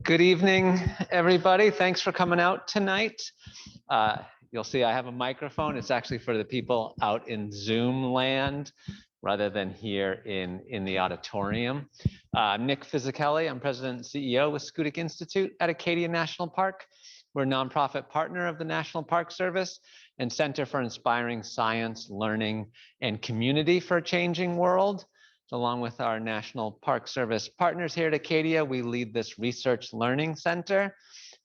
Good evening, everybody. Thanks for coming out tonight. You'll see I have a microphone. It's actually for the people out in Zoom land rather than here in the auditorium. I'm Nick Fisichella. I'm President and CEO with Scoodic Institute at Acadia National Park. We're a nonprofit partner of the National Park Service and Center for Inspiring Science, Learning, and Community for a Changing World. Along with our National Park Service partners here at Acadia, we lead this Research Learning Center,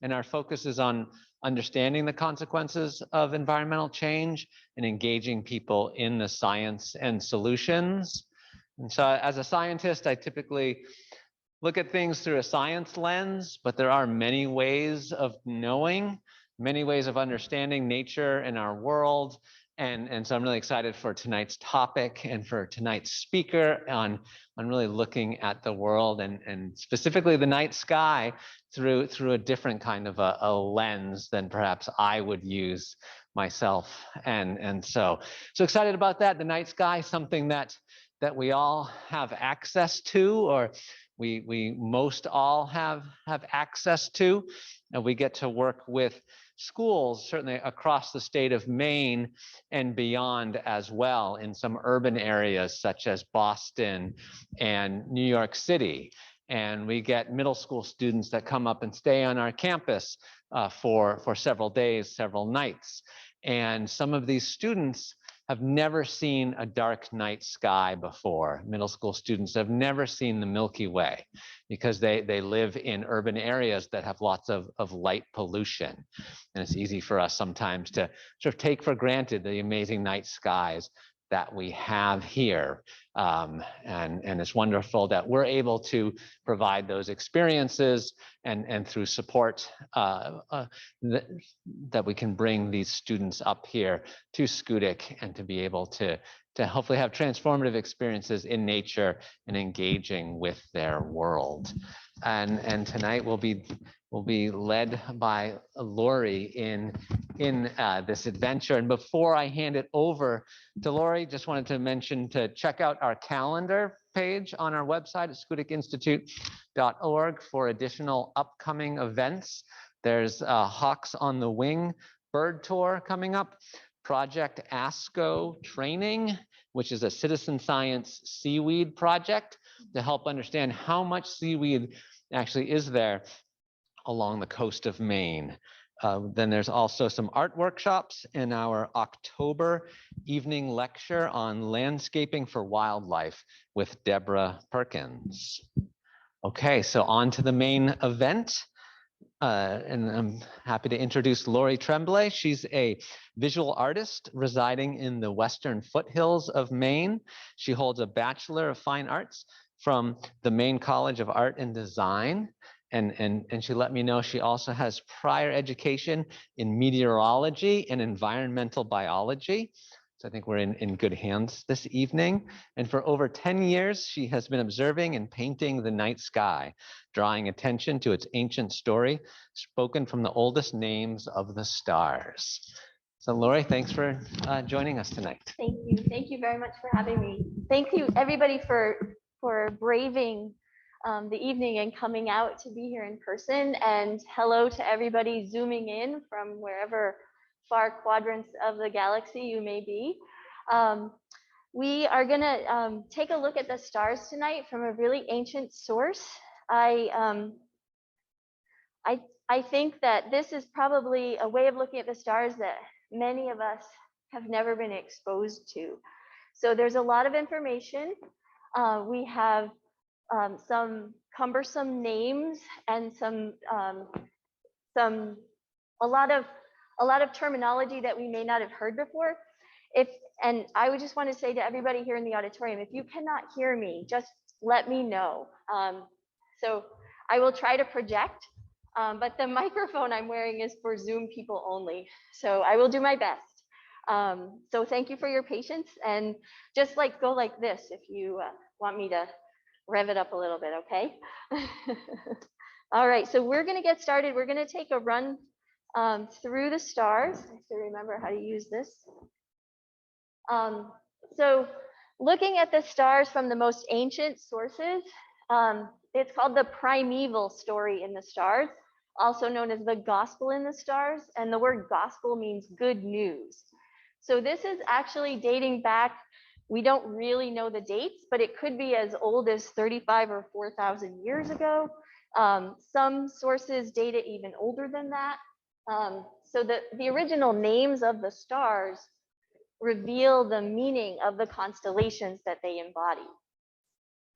and our focus is on understanding the consequences of environmental change and engaging people in the science and solutions. And so as a scientist, I typically look at things through a science lens, but there are many ways of knowing, many ways of understanding nature and our world. And so I'm really excited for tonight's topic and for tonight's speaker on really looking at the world and specifically the night sky through a different kind of a lens than perhaps I would use myself. And so excited about that. The night sky, something that we all have access to, or we most all have access to, and we get to work with schools certainly across the state of Maine and beyond as well in some urban areas such as Boston and New York City. And we get middle school students that come up and stay on our campus for several days, several nights. And some of these students have never seen a dark night sky before. Middle school students have never seen the Milky Way because they live in urban areas that have lots of light pollution. And it's easy for us sometimes to sort of take for granted the amazing night skies that we have here. And it's wonderful that we're able to provide those experiences and through support that we can bring these students up here to Scoodic and to be able to hopefully have transformative experiences in nature and engaging with their world. And tonight we'll be led by Lori in this adventure. And before I hand it over to Lori, just wanted to mention to check out our calendar page on our website at scoodicinstitute.org for additional upcoming events. There's Hawks on the Wing bird tour coming up, Project ASCO training, which is a citizen science seaweed project to help understand how much seaweed actually is there along the coast of Maine. Then there's also some art workshops in our October evening lecture on landscaping for wildlife with Deborah Perkins. Okay, so on to the main event. And I'm happy to introduce Lori Tremblay. She's a visual artist residing in the western foothills of Maine. She holds a Bachelor of Fine Arts from the Maine College of Art and Design. And she let me know she also has prior education in meteorology and environmental biology. So I think we're in good hands this evening. And for over 10 years, she has been observing and painting the night sky, drawing attention to its ancient story, spoken from the oldest names of the stars. So Lori, thanks for joining us tonight. Thank you. Thank you very much for having me. Thank you everybody for braving the evening and coming out to be here in person. And hello to everybody zooming in from wherever far quadrants of the galaxy you may be. We are gonna take a look at the stars tonight from a really ancient source. I think that this is probably a way of looking at the stars that many of us have never been exposed to. So there's a lot of information. We have some cumbersome names and a lot of terminology that we may not have heard before. And I would just want to say to everybody here in the auditorium, if you cannot hear me, just let me know. So I will try to project, but the microphone I'm wearing is for Zoom people only. So I will do my best. So thank you for your patience, and just go like this if you want me to rev it up a little bit, okay? All right, so we're gonna get started. We're gonna take a run through the stars. I have to remember how to use this. So looking at the stars from the most ancient sources, It's called the primeval story in the stars, also known as the gospel in the stars. And the word gospel means good news. So this is actually dating back, we don't really know the dates, but it could be as old as 35 or 4,000 years ago. Some sources date it even older than that. So the original names of the stars reveal the meaning of the constellations that they embody.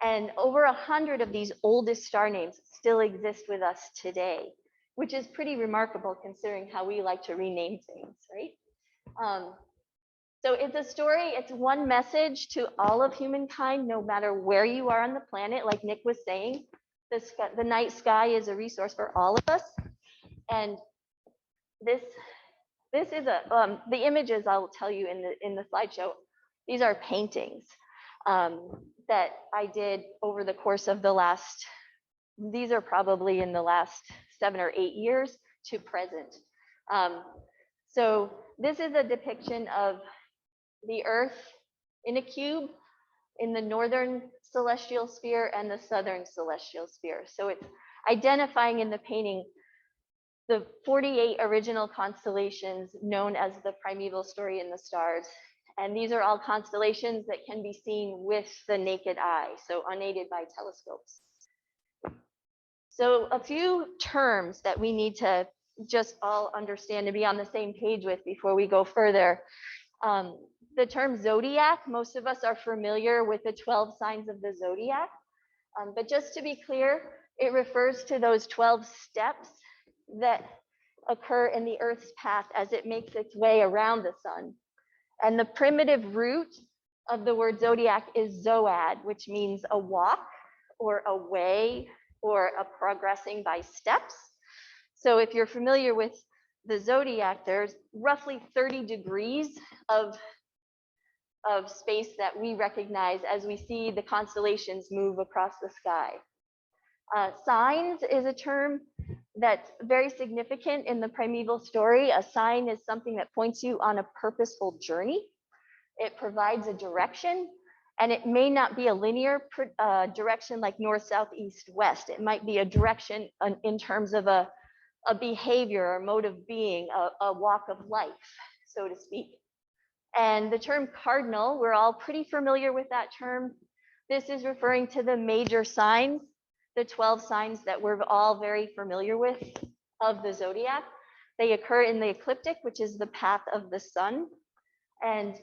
And over 100 of these oldest star names still exist with us today, which is pretty remarkable considering how we like to rename things, right? So it's a story, it's one message to all of humankind, no matter where you are on the planet. Like Nick was saying, the night sky is a resource for all of us. And this is the images I'll tell you in the slideshow. These are paintings that I did over the course of the last, these are probably in the last 7 or 8 years to present. So this is a depiction of the Earth in a cube in the northern celestial sphere and the southern celestial sphere. So it's identifying in the painting the 48 original constellations known as the primeval story in the stars. And these are all constellations that can be seen with the naked eye, so unaided by telescopes. So a few terms that we need to just all understand and be on the same page with before we go further. The term zodiac, most of us are familiar with the 12 signs of the zodiac. But just to be clear, it refers to those 12 steps that occur in the Earth's path as it makes its way around the sun. And the primitive root of the word zodiac is zoad, which means a walk or a way or a progressing by steps. So if you're familiar with the zodiac, there's roughly 30 degrees of space that we recognize as we see the constellations move across the sky. Signs is a term that's very significant in the primeval story. A sign is something that points you on a purposeful journey. It provides a direction, and it may not be a linear direction like north, south, east, west. It might be a direction in terms of a behavior or mode of being, a walk of life, so to speak. And the term cardinal, we're all pretty familiar with that term. This is referring to the major signs, the 12 signs that we're all very familiar with of the zodiac. They occur in the ecliptic, which is the path of the sun, and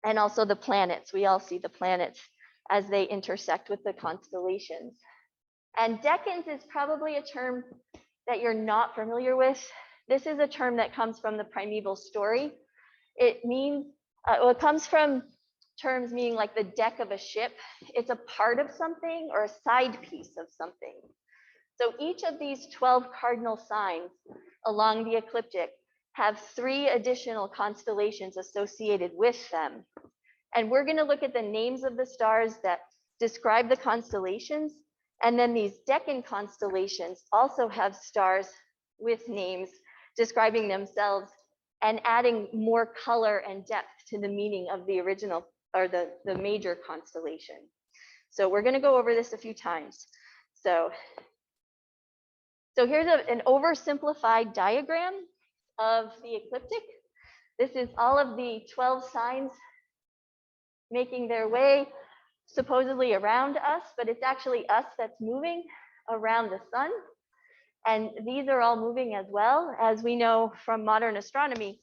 also the planets. We all see the planets as they intersect with the constellations. And decans is probably a term that you're not familiar with. This is a term that comes from the primeval story. It means, it comes from terms meaning like the deck of a ship. It's a part of something or a side piece of something. So each of these 12 cardinal signs along the ecliptic have 3 additional constellations associated with them. And we're going to look at the names of the stars that describe the constellations. And then these decan constellations also have stars with names describing themselves and adding more color and depth to the meaning of the original or the major constellation. So we're going to go over this a few times. So here's an oversimplified diagram of the ecliptic. This is all of the 12 signs making their way supposedly around us, but it's actually us that's moving around the sun. And these are all moving as well. As we know from modern astronomy,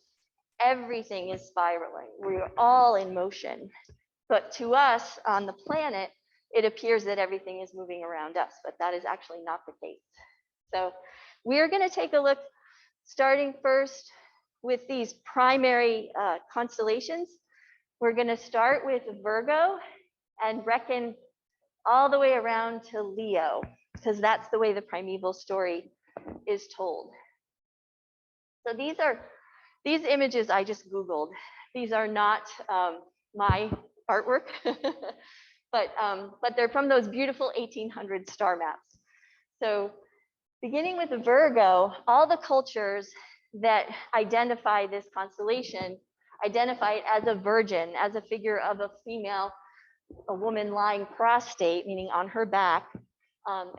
everything is spiraling. We're all in motion. But to us on the planet, it appears that everything is moving around us, but that is actually not the case. So we're going to take a look, starting first with these primary constellations. We're going to start with Virgo and reckon all the way around to Leo, because that's the way the primeval story is told. So these images I just Googled. These are not my artwork, but they're from those beautiful 1800 star maps. So beginning with the Virgo, all the cultures that identify this constellation identify it as a virgin, as a figure of a female a woman lying prostrate, meaning on her back,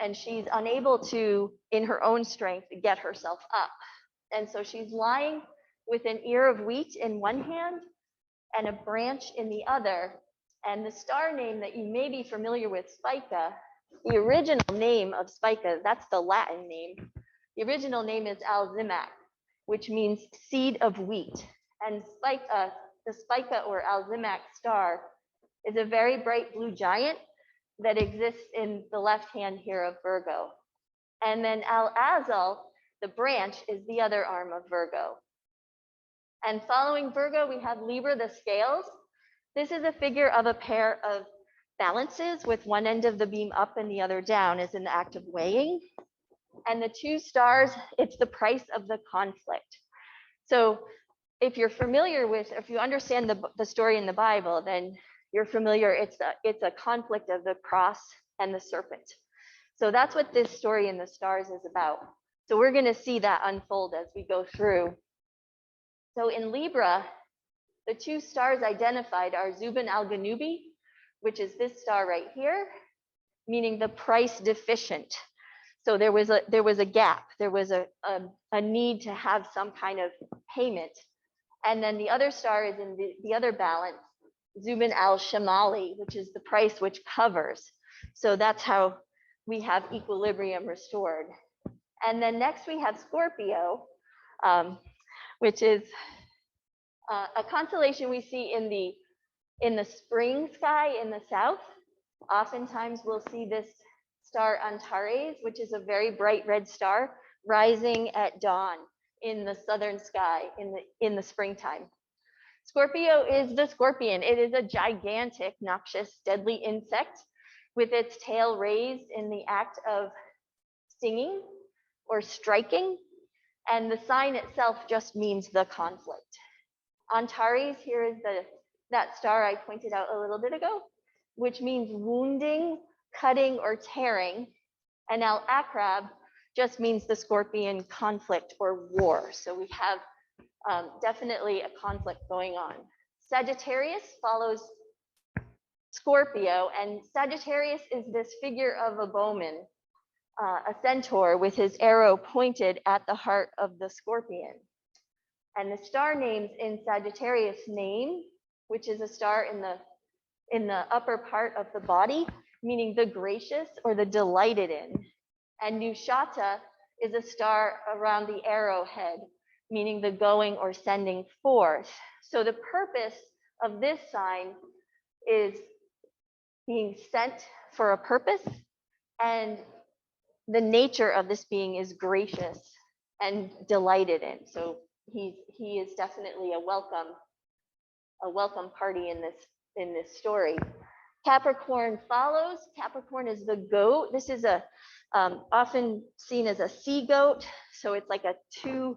and she's unable to, in her own strength, get herself up. And so she's lying with an ear of wheat in one hand and a branch in the other. And the star name that you may be familiar with, Spica, the original name of Spica, that's the Latin name. The original name is Alzimac, which means seed of wheat. And Spica, the Spica or Alzimac star is a very bright blue giant that exists in the left hand here of Virgo. And then Al-Azal, the branch, is the other arm of Virgo. And following Virgo, we have Libra, the scales. This is a figure of a pair of balances with one end of the beam up and the other down as an act of weighing. And the two stars, it's the price of the conflict. So if you're familiar with, if you understand the story in the Bible, then you're familiar, it's a conflict of the cross and the serpent. So that's what this story in the stars is about. So we're going to see that unfold as we go through. So in Libra, the two stars identified are Zubin al-Ganubi, which is this star right here, meaning the price deficient. So there was a gap, there was a need to have some kind of payment. And then the other star is in the other balance, Zubin al-Shamali, which is the price which covers. So that's how we have equilibrium restored. And then next we have Scorpio, which is a constellation we see in the spring sky in the south. Oftentimes we'll see this star Antares, which is a very bright red star rising at dawn in the southern sky in the springtime. Scorpio is the scorpion. It is a gigantic, noxious, deadly insect with its tail raised in the act of stinging or striking. And the sign itself just means the conflict. Antares here is that star I pointed out a little bit ago, which means wounding, cutting, or tearing. And Al-Akrab just means the scorpion conflict or war. So we have definitely a conflict going on. Sagittarius follows Scorpio, and Sagittarius is this figure of a bowman, a centaur with his arrow pointed at the heart of the scorpion. And the star names in Sagittarius name, which is a star in the upper part of the body, meaning the gracious or the delighted in. And Nushata is a star around the arrowhead, meaning the going or sending forth. So the purpose of this sign is being sent for a purpose, and the nature of this being is gracious and delighted in. So he is definitely a welcome party in this story. Capricorn follows. Capricorn is the goat. This is often seen as a sea goat. So it's like a two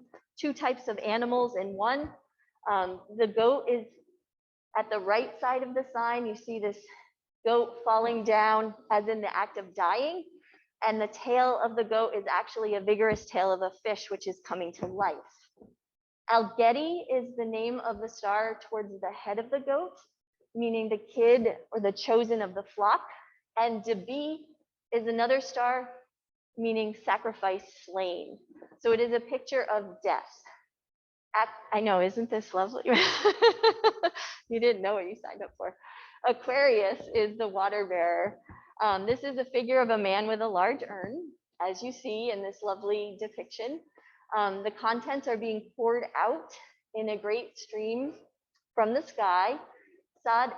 types of animals in one. The goat is at the right side of the sign. You see this goat falling down as in the act of dying. And the tail of the goat is actually a vigorous tail of a fish, which is coming to life. Algeti is the name of the star towards the head of the goat, meaning the kid or the chosen of the flock. And Debi is another star, meaning sacrifice slain. So it is a picture of death. I know, isn't this lovely? You didn't know what you signed up for. Aquarius is the water bearer. This is a figure of a man with a large urn, as you see in this lovely depiction. The contents are being poured out in a great stream from the sky. Sad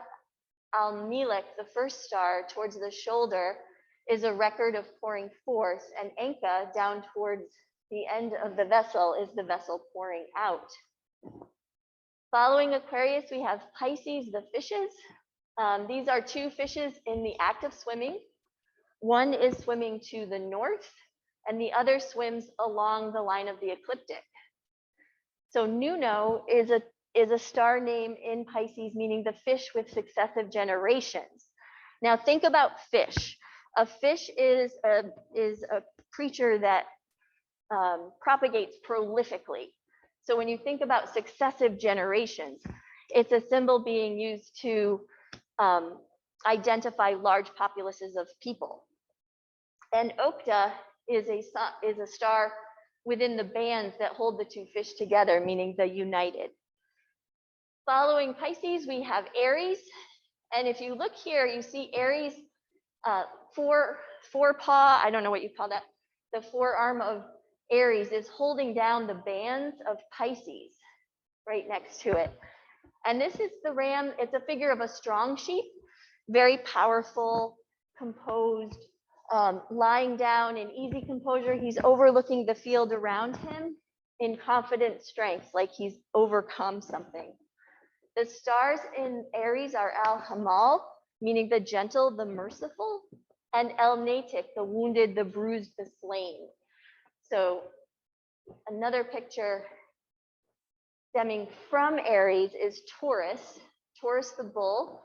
al-Milek, the first star towards the shoulder, is a record of pouring forth, and Enka, down towards the end of the vessel, is the vessel pouring out. Following Aquarius, we have Pisces, the fishes. These are two fishes in the act of swimming. One is swimming to the north, and the other swims along the line of the ecliptic. So Nuno is a star name in Pisces, meaning the fish with successive generations. Now think about fish. A fish is a creature that propagates prolifically. So when you think about successive generations, it's a symbol being used to identify large populaces of people. And Okta is a star within the bands that hold the two fish together, meaning the united. Following Pisces, we have Aries. And if you look here, you see Aries, forepaw, I don't know what you call that. The forearm of Aries is holding down the bands of Pisces right next to it. And this is the ram. It's a figure of a strong sheep, very powerful, composed, lying down in easy composure. He's overlooking the field around him in confident strength, like he's overcome something. The stars in Aries are Al-Hamal, meaning the gentle, the merciful, and El-Natik, the wounded, the bruised, the slain. So another picture stemming from Aries is Taurus. Taurus, the bull,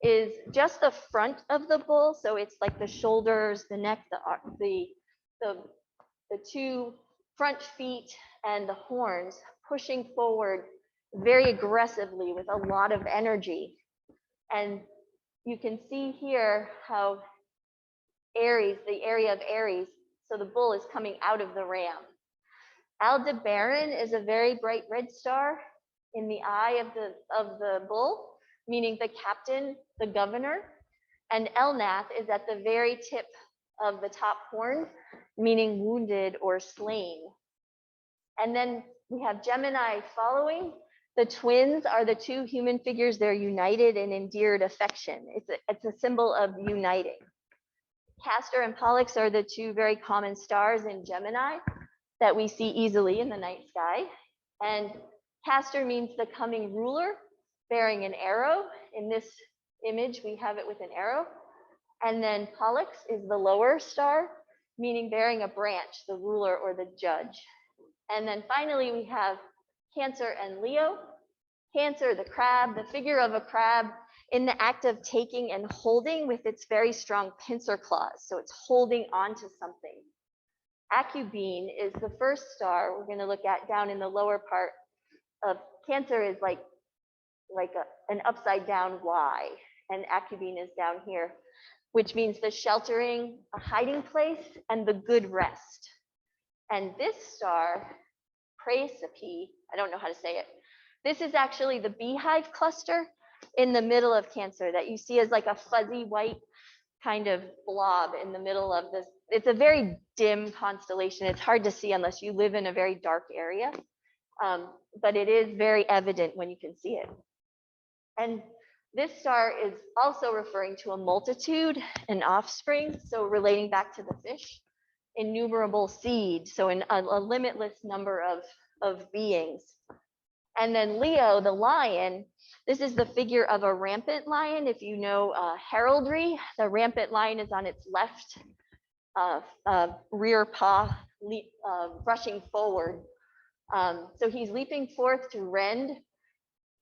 is just the front of the bull. So it's like the shoulders, the neck, the two front feet and the horns pushing forward very aggressively with a lot of energy. And you can see here how Aries, the area of Aries, so the bull is coming out of the ram. Aldebaran is a very bright red star in the eye of the bull, meaning the captain, the governor. And Elnath is at the very tip of the top horn, meaning wounded or slain. And then we have Gemini following. The twins are the two human figures. They're united in endeared affection. It's a symbol of uniting. Castor and Pollux are the two very common stars in Gemini that we see easily in the night sky. And Castor means the coming ruler bearing an arrow. In this image, we have it with an arrow. And then Pollux is the lower star, meaning bearing a branch, the ruler or the judge. And then finally, we have Cancer and Leo. Cancer, the crab, the figure of a crab in the act of taking and holding with its very strong pincer claws. So it's holding on to something. Acubine is the first star we're going to look at down in the lower part of Cancer is like an upside down Y, and Acubine is down here, which means the sheltering, a hiding place, and the good rest. And this star, Praesepe, I don't know how to say it. This is actually the beehive cluster in the middle of Cancer that you see as like a fuzzy white kind of blob in the middle of this. It's a very dim constellation. It's hard to see unless you live in a very dark area, but it is very evident when you can see it. And this star is also referring to a multitude and offspring, so relating back to the fish, innumerable seed, so a limitless number of beings. And then Leo, the lion, this is the figure of a rampant lion. If you know heraldry, the rampant lion is on its left rear paw, rushing forward. So he's leaping forth to rend,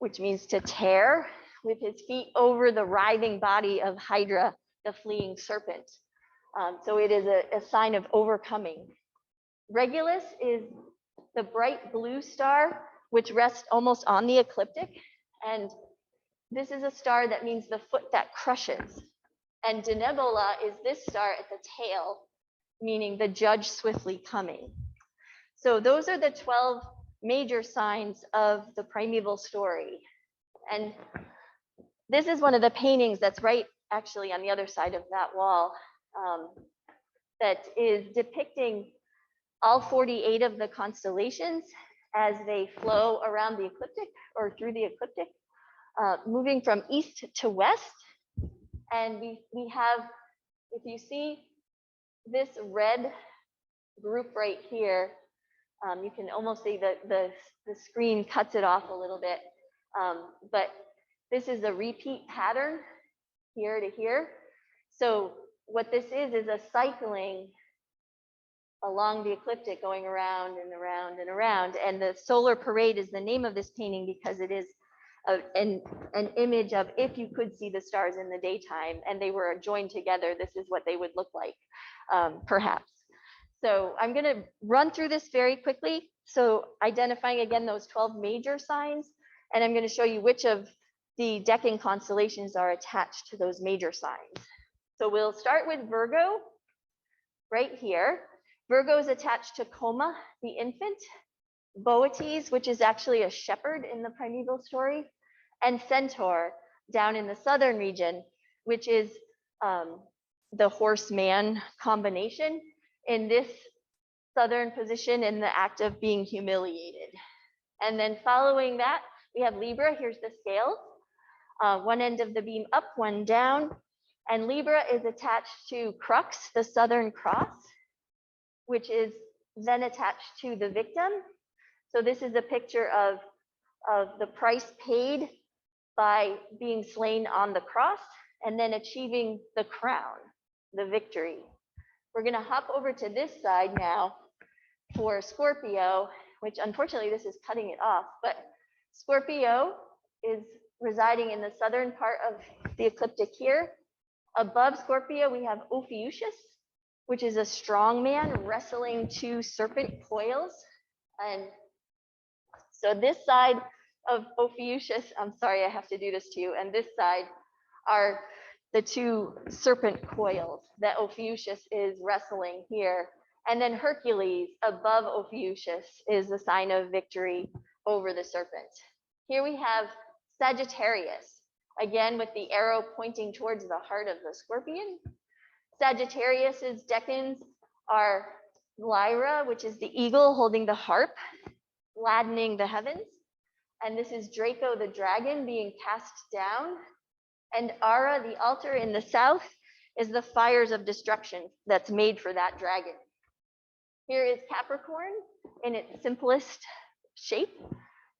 which means to tear, with his feet over the writhing body of Hydra, the fleeing serpent. So it is a sign of overcoming. Regulus is the bright blue star, which rests almost on the ecliptic. And this is a star that means the foot that crushes. And Denebola is this star at the tail, meaning the judge swiftly coming. So those are the 12 major signs of the primeval story. And this is one of the paintings that's right actually on the other side of that wall, that is depicting all 48 of the constellations as they flow around the ecliptic or through the ecliptic, moving from east to west. And we have, if you see this red group right here, you can almost see the screen cuts it off a little bit, but this is a repeat pattern here to here. So what this is a cycling along the ecliptic, going around and around and around. And the solar parade is the name of this painting because it is an image of if you could see the stars in the daytime and they were joined together, this is what they would look like, perhaps. So I'm going to run through this very quickly. So identifying again those 12 major signs, and I'm going to show you which of the decan constellations are attached to those major signs. So we'll start with Virgo right here. Virgo is attached to Coma, the infant, Boetes, which is actually a shepherd in the primeval story, and Centaur down in the southern region, which is the horse-man combination in this southern position in the act of being humiliated. And then following that, we have Libra. Here's the scales. One end of the beam up, one down. And Libra is attached to Crux, the Southern Cross, which is then attached to the victim. So this is a picture of the price paid by being slain on the cross and then achieving the crown, the victory. We're going to hop over to this side now for Scorpio, which unfortunately this is cutting it off, but Scorpio is residing in the southern part of the ecliptic here. Above Scorpio, we have Ophiuchus, which is a strong man wrestling two serpent coils. And so this side of Ophiuchus, I'm sorry I have to do this to you, and this side are the two serpent coils that Ophiuchus is wrestling here. And then Hercules above Ophiuchus is the sign of victory over the serpent. Here we have Sagittarius, again with the arrow pointing towards the heart of the scorpion. Sagittarius's decans are Lyra, which is the eagle holding the harp, gladdening the heavens. And this is Draco the dragon being cast down. And Ara, the altar in the south, is the fires of destruction that's made for that dragon. Here is Capricorn in its simplest shape.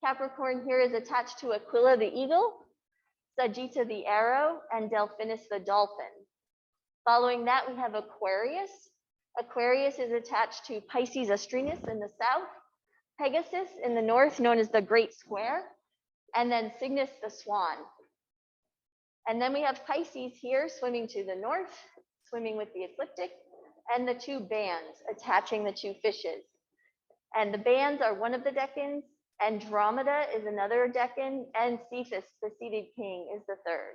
Capricorn here is attached to Aquila the eagle, Sagitta the arrow, and Delphinus the dolphin. Following that, we have Aquarius. Aquarius is attached to Pisces Astrinus in the south, Pegasus in the north, known as the Great Square, and then Cygnus the swan. And then we have Pisces here swimming to the north, swimming with the ecliptic, and the two bands attaching the two fishes. And the bands are one of the decans, Andromeda is another decan, and Cephas, the seated king, is the third.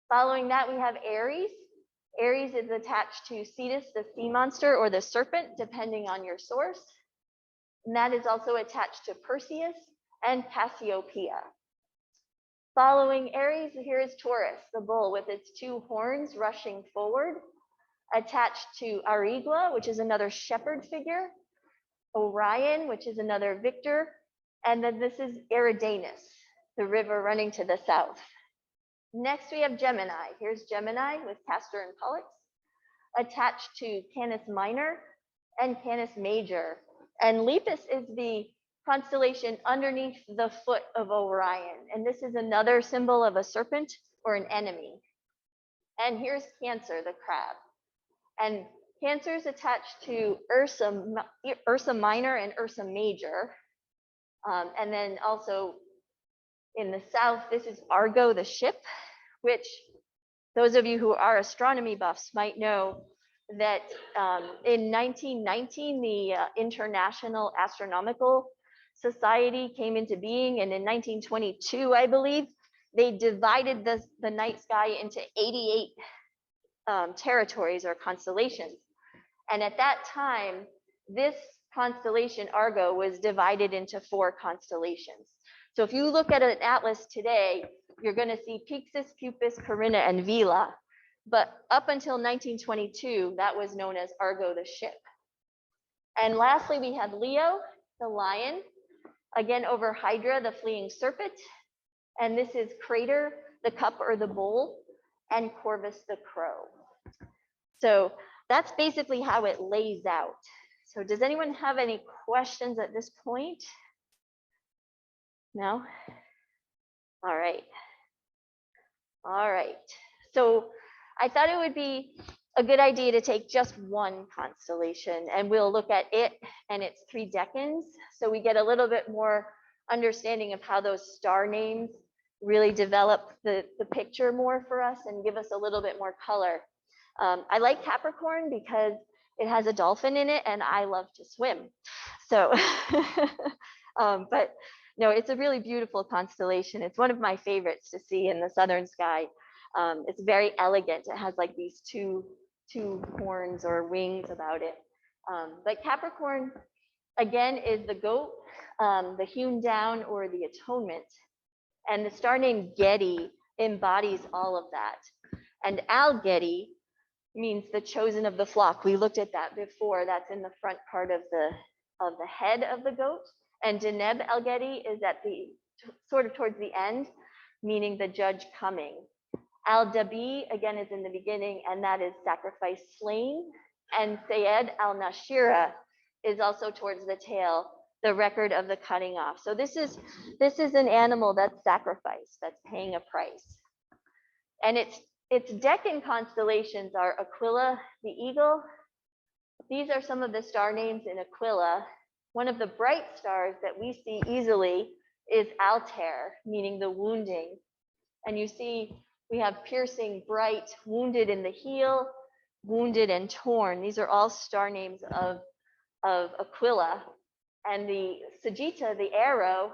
Following that, we have Aries. Aries is attached to Cetus, the sea monster, or the serpent, depending on your source. And that is also attached to Perseus and Cassiopeia. Following Aries, here is Taurus, the bull with its two horns rushing forward, attached to Arigua, which is another shepherd figure, Orion, which is another victor, and then this is Eridanus, the river running to the south. Next, we have Gemini. Here's Gemini with Castor and Pollux, attached to Canis Minor and Canis Major. And Lepus is the constellation underneath the foot of Orion. And this is another symbol of a serpent or an enemy. And here's Cancer, the crab. And Cancer is attached to Ursa Minor and Ursa Major. And then also in the south, this is Argo, the ship, which those of you who are astronomy buffs might know that in 1919, the International Astronomical Society came into being. And in 1922, I believe, they divided the night sky into 88 territories or constellations. And at that time, this constellation Argo was divided into 4 constellations. So if you look at an atlas today, you're going to see Pyxis, Puppis, Carina, and Vela. But up until 1922, that was known as Argo the ship. And lastly, we have Leo, the lion, again over Hydra, the fleeing serpent. And this is Crater, the cup or the bowl, and Corvus, the crow. So that's basically how it lays out. So does anyone have any questions at this point? No? All right. All right. So I thought it would be a good idea to take just one constellation, and we'll look at it and its 3 decans, so we get a little bit more understanding of how those star names really develop the picture more for us and give us a little bit more color. I like Capricorn because it has a dolphin in it, and I love to swim. So, but No, it's a really beautiful constellation. It's one of my favorites to see in the southern sky. It's very elegant. It has like these two horns or wings about it. But Capricorn, again, is the goat, the hewn down or the atonement. And the star name Getty embodies all of that. And Al Getty means the chosen of the flock. We looked at that before. That's in the front part of the head of the goat. And Deneb El Getty is at the sort of towards the end, meaning the judge coming. Al Dabi again is in the beginning, and that is sacrifice slain. And Sayed Al Nashira is also towards the tail, the record of the cutting off. So this is an animal that's sacrificed, that's paying a price. And its Decan constellations are Aquila, the eagle. These are some of the star names in Aquila. One of the bright stars that we see easily is Altair, meaning the wounding. And you see we have piercing, bright, wounded in the heel, wounded and torn. These are all star names of Aquila. And the Sagitta, the arrow,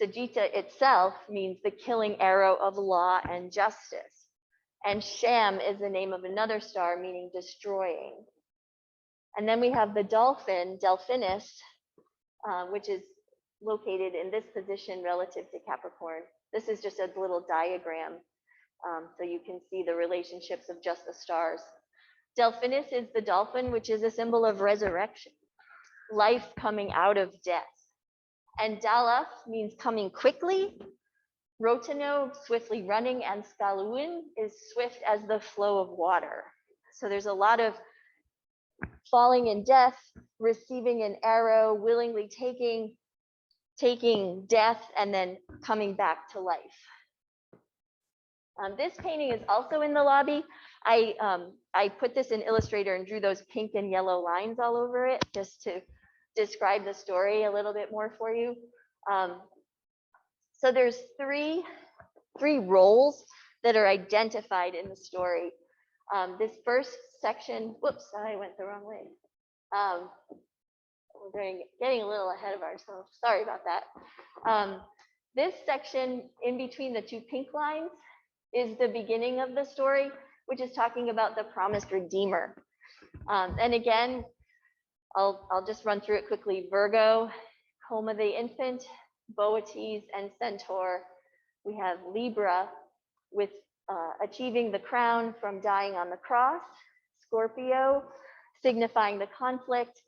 Sagitta itself means the killing arrow of law and justice. And Sham is the name of another star, meaning destroying. And then we have the dolphin, Delphinus, which is located in this position relative to Capricorn. This is just a little diagram, so you can see the relationships of just the stars. Delphinus is the dolphin, which is a symbol of resurrection, life coming out of death. And Dalaf means coming quickly. Rotano, swiftly running, and Skaluin is swift as the flow of water. So there's a lot of falling in death, receiving an arrow, willingly taking death, and then coming back to life. This painting is also in the lobby. I put this in Illustrator and drew those pink and yellow lines all over it just to describe the story a little bit more for you. So there's three roles that are identified in the story. This first section, whoops, I went the wrong way. We're getting a little ahead of ourselves. Sorry about that. This section in between the two pink lines is the beginning of the story, which is talking about the promised Redeemer. And again, I'll just run through it quickly. Virgo, Coma the infant, Boetes, and Centaur. We have Libra with achieving the crown from dying on the cross. Scorpio, signifying the conflict,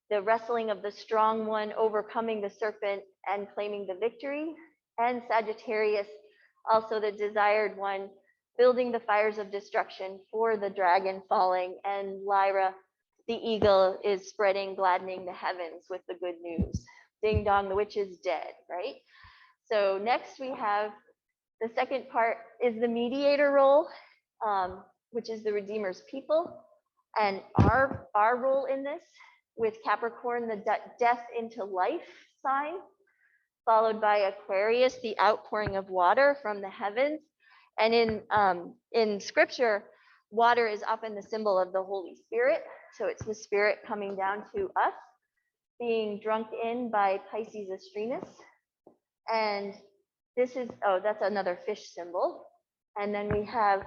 the wrestling of the strong one, overcoming the serpent and claiming the victory. And Sagittarius, also the desired one, building the fires of destruction for the dragon falling. And Lyra, the eagle, is spreading, gladdening the heavens with the good news. Ding dong, the witch is dead, right? So next we have the second part is the mediator role, which is the Redeemer's people. And our role in this with Capricorn, the death into life sign, followed by Aquarius, the outpouring of water from the heavens. And in scripture, water is often the symbol of the Holy Spirit. So it's the Spirit coming down to us, being drunk in by Pisces Astrinus. And this is, oh, that's another fish symbol. And then we have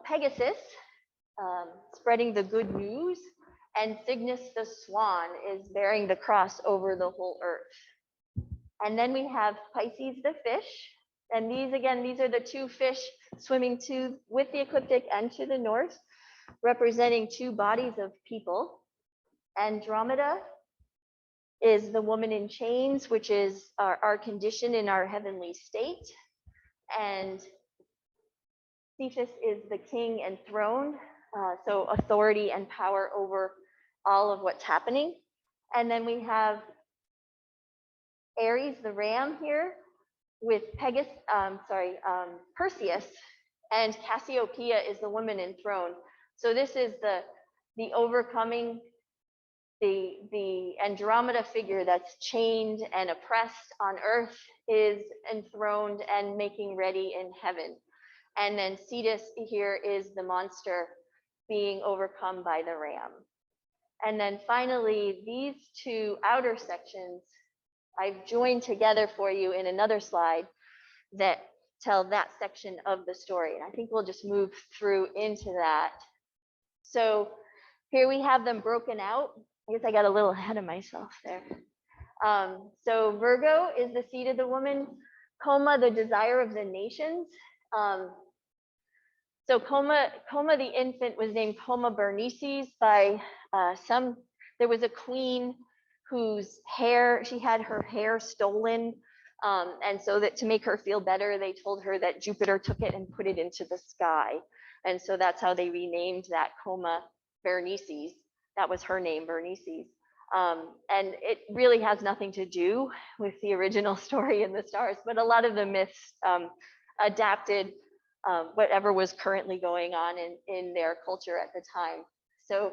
Pegasus spreading the good news, and Cygnus the swan is bearing the cross over the whole earth. And then we have Pisces the fish. And these are the two fish swimming with the ecliptic and to the north, representing two bodies of people. Andromeda is the woman in chains, which is our condition in our heavenly state. And Cephas is the king and throne, so authority and power over all of what's happening. And then we have Aries, the ram here, with Perseus, and Cassiopeia is the woman enthroned. So this is the overcoming, the Andromeda figure that's chained and oppressed on earth is enthroned and making ready in heaven. And then Cetus here is the monster being overcome by the ram. And then finally, these two outer sections I've joined together for you in another slide that tell that section of the story. And I think we'll just move through into that. So here we have them broken out. I guess I got a little ahead of myself there. So Virgo is the seed of the woman, Coma, the desire of the nations. So Coma the infant was named Coma Berenices by there was a queen whose hair, she had her hair stolen. And so that to make her feel better, they told her that Jupiter took it and put it into the sky. And so that's how they renamed that Coma Berenices. That was her name, Berenices. And it really has nothing to do with the original story in the stars, but a lot of the myths adapted whatever was currently going on in their culture at the time. So,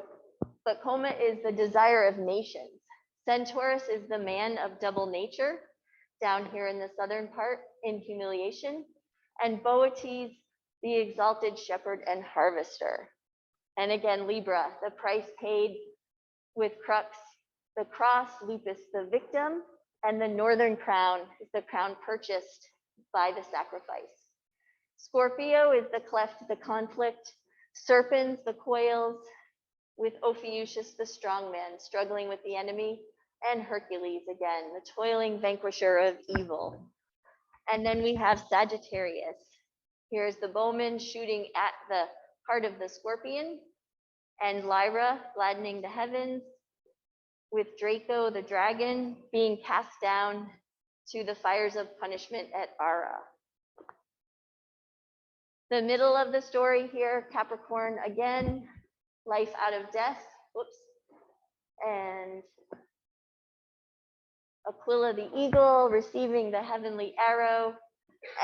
but Coma is the desire of nations. Centaurus is the man of double nature, down here in the southern part in humiliation, and Boetes, the exalted shepherd and harvester. And again, Libra, the price paid with crux, the cross, lupus, the victim, and the northern crown is the crown purchased by the sacrifice. Scorpio is the cleft, the conflict, serpents, the coils, with Ophiuchus, the strong man, struggling with the enemy, and Hercules again, the toiling vanquisher of evil. And then we have Sagittarius. Here's the bowman shooting at the heart of the scorpion, and Lyra gladdening the heavens, with Draco, the dragon, being cast down to the fires of punishment at Ara. The middle of the story here, Capricorn again, life out of death, whoops, and Aquila the eagle receiving the heavenly arrow,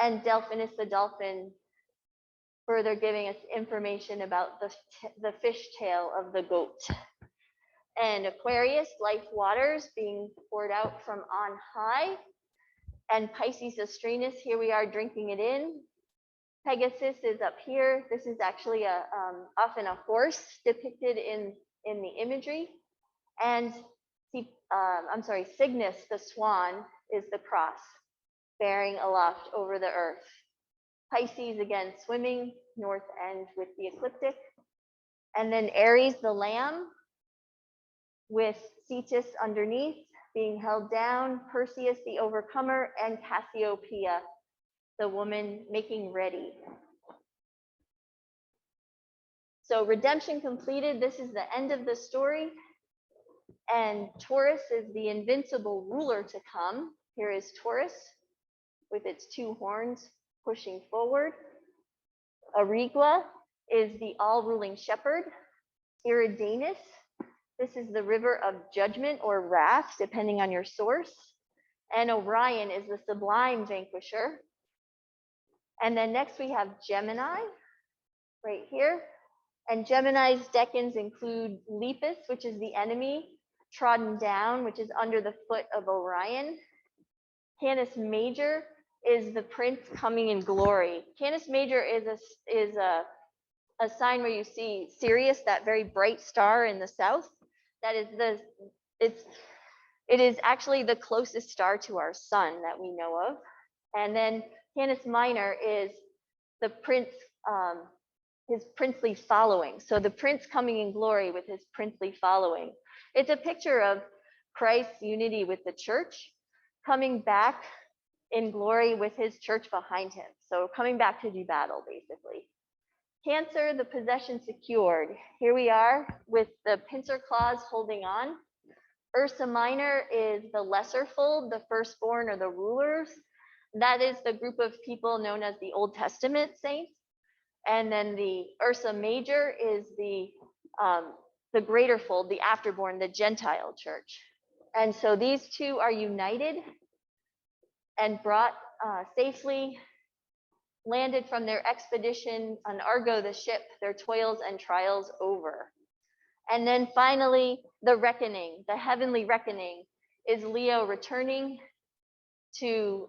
and Delphinus the dolphin further giving us information about the fishtail of the goat. And Aquarius, life waters being poured out from on high, and Pisces Astrenus, here we are drinking it in. Pegasus is up here. This is actually often a horse depicted in the imagery. And Cygnus, the swan, is the cross bearing aloft over the earth. Pisces, again, swimming north end with the ecliptic. And then Aries, the lamb, with Cetus underneath, being held down, Perseus, the overcomer, and Cassiopeia, the woman making ready. So redemption completed. This is the end of the story. And Taurus is the invincible ruler to come. Here is Taurus with its two horns pushing forward. Arigua is the all-ruling shepherd. Eridanus, this is the river of judgment or wrath, depending on your source. And Orion is the sublime vanquisher. And then next we have Gemini, right here. And Gemini's decans include Lepus, which is the enemy, trodden down, which is under the foot of Orion. Canis Major is the prince coming in glory. Canis Major is a sign where you see Sirius, that very bright star in the south. That is it is actually the closest star to our sun that we know of. And then Canis Minor is the prince, his princely following. So the prince coming in glory with his princely following. It's a picture of Christ's unity with the church, coming back in glory with his church behind him. So coming back to do battle, basically. Cancer, the possession secured. Here we are with the pincer claws holding on. Ursa Minor is the lesser fold, the firstborn or the rulers. That is the group of people known as the Old Testament saints. And then the Ursa Major is the greater fold, the afterborn, the Gentile church. And so these two are united and brought safely, landed from their expedition on Argo the ship, their toils and trials over. And then finally, the reckoning, the heavenly reckoning, is Leo returning to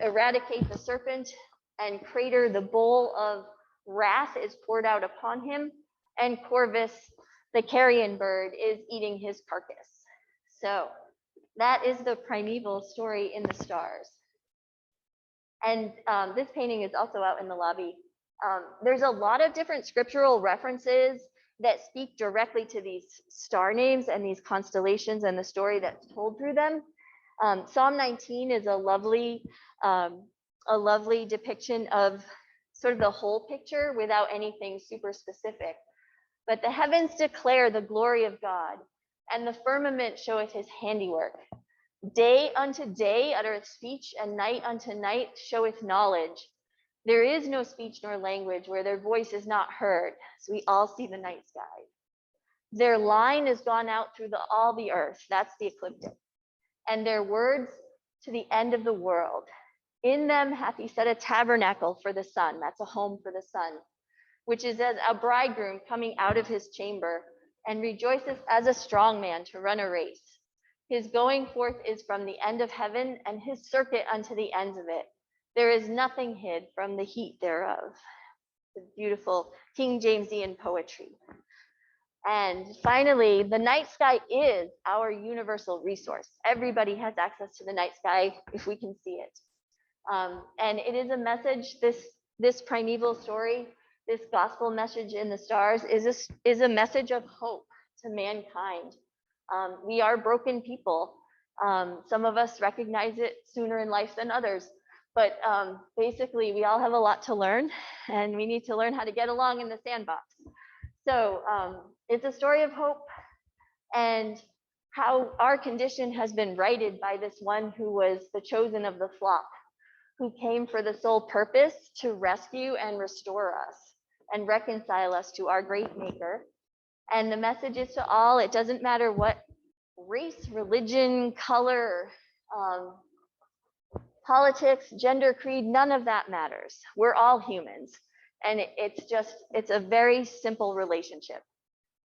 eradicate the serpent and crater the bowl of wrath is poured out upon him, and Corvus, the carrion bird, is eating his carcass. So That is the primeval story in the stars. And this painting is also out in the lobby. There's a lot of different scriptural references that speak directly to these star names and these constellations and the story that's told through them. Psalm 19 is a lovely depiction of sort of the whole picture without anything super specific. But the heavens declare the glory of God, and the firmament showeth his handiwork. Day unto day uttereth speech, and night unto night showeth knowledge. There is no speech nor language where their voice is not heard. So we all see the night sky. Their line is gone out through all the earth. That's the ecliptic. And their words to the end of the world. In them hath he set a tabernacle for the sun. That's a home for the sun, which is as a bridegroom coming out of his chamber, and rejoiceth as a strong man to run a race. His going forth is from the end of heaven, and his circuit unto the ends of it. There is nothing hid from the heat thereof. It's beautiful King Jamesian poetry. And finally, the night sky is our universal resource. Everybody has access to the night sky if we can see it. And it is a message, this primeval story, this gospel message in the stars is a message of hope to mankind. We are broken people. Some of us recognize it sooner in life than others. But basically, we all have a lot to learn, and we need to learn how to get along in the sandbox. So it's a story of hope and how our condition has been righted by this one who was the chosen of the flock, who came for the sole purpose to rescue and restore us and reconcile us to our great maker. And the message is to all, it doesn't matter what race, religion, color, politics, gender, creed, none of that matters. We're all humans. And it's a very simple relationship.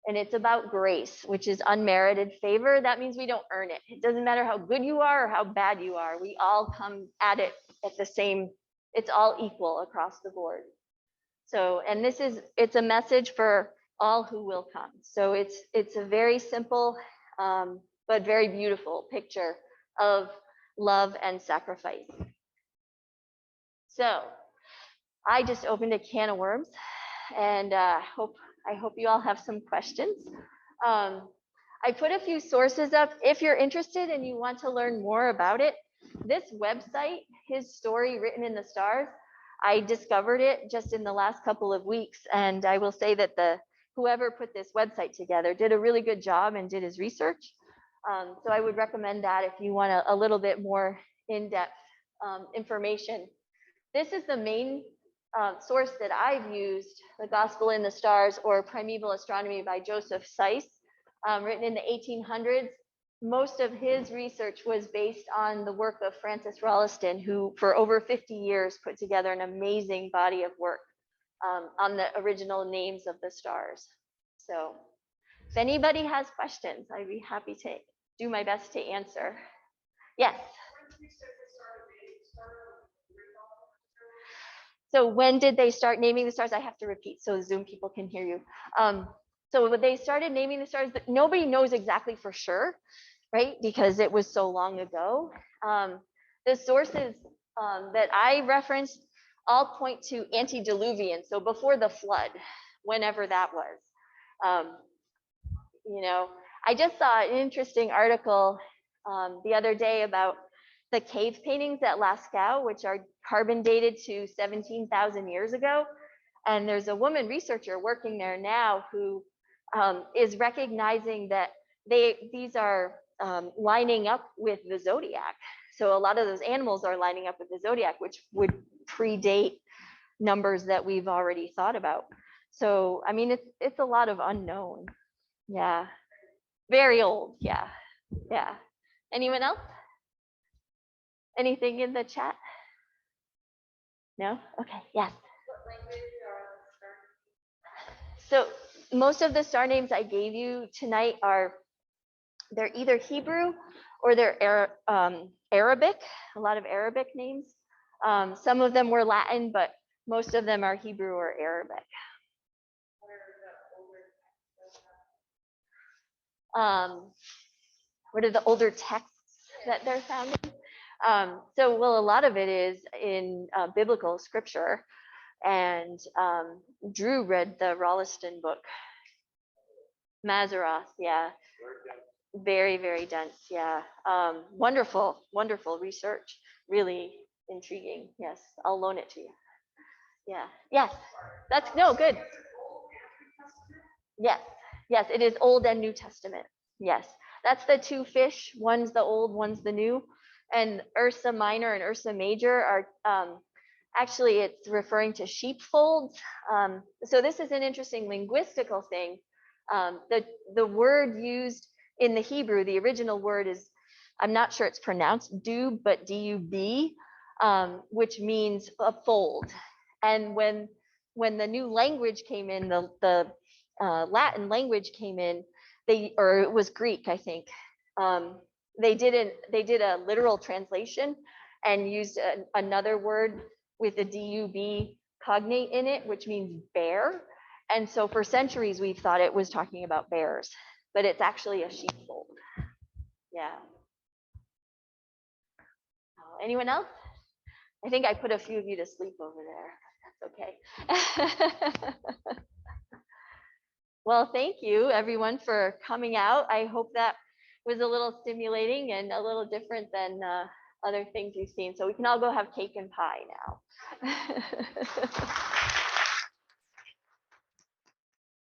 And it's about grace, which is unmerited favor. That means we don't earn it. It doesn't matter how good you are or how bad you are. We all come at it at the same, it's all equal across the board. So, and it's a message for all who will come. So it's a very simple, but very beautiful picture of love and sacrifice. So I just opened a can of worms, and I hope you all have some questions. I put a few sources up. If you're interested and you want to learn more about it, this website, His Story Written in the Stars, I discovered it just in the last couple of weeks, and I will say that whoever put this website together did a really good job and did his research. So I would recommend that if you want a little bit more in-depth information. This is the main source that I've used, The Gospel in the Stars, or Primeval Astronomy by Joseph Seiss, written in the 1800s. Most of his research was based on the work of Francis Rolleston, who for over 50 years put together an amazing body of work on the original names of the stars. So if anybody has questions, I'd be happy to do my best to answer. Yes. So when did they start naming the stars? I have to repeat so Zoom people can hear you. So when they started naming the stars, nobody knows exactly for sure, right? Because it was so long ago. The sources that I referenced all point to antediluvian, so before the flood, whenever that was. I just saw an interesting article the other day about the cave paintings at Lascaux, which are carbon dated to 17,000 years ago. And there's a woman researcher working there now who is recognizing that these are lining up with the zodiac. So a lot of those animals are lining up with the zodiac, which would predate numbers that we've already thought about. So, I mean, it's a lot of unknown. Yeah. Very old. Yeah. Yeah. Anyone else? Anything in the chat? No? Okay. Yes. So most of the star names I gave you tonight they're either Hebrew or they're Arabic, a lot of Arabic names. Some of them were Latin, but most of them are Hebrew or Arabic. What are the older texts? that they're found in. So, well, a lot of it is in biblical scripture. And Drew read the Rolliston book, Mazaroth, yeah. Very, very dense, yeah. Wonderful, wonderful research. Really intriguing. Yes, I'll loan it to you. Yeah, yes, that's, no, good. Yes, yes, it is Old and New Testament. Yes, that's the two fish. One's the old, one's the new. And Ursa Minor and Ursa Major are actually, it's referring to sheepfolds. So this is an interesting linguistical thing. The word used in the Hebrew, the original word is, I'm not sure it's pronounced dub, but D-U-B, which means a fold. And when the new language came in, the Latin language came in, or it was Greek, I think. They did a literal translation and used another word with a D-U-B cognate in it, which means bear. And so for centuries, we've thought it was talking about bears, but it's actually a sheepfold. Yeah. Anyone else? I think I put a few of you to sleep over there. That's okay. Well, thank you everyone for coming out. I hope that was a little stimulating and a little different than other things you've seen. So we can all go have cake and pie now.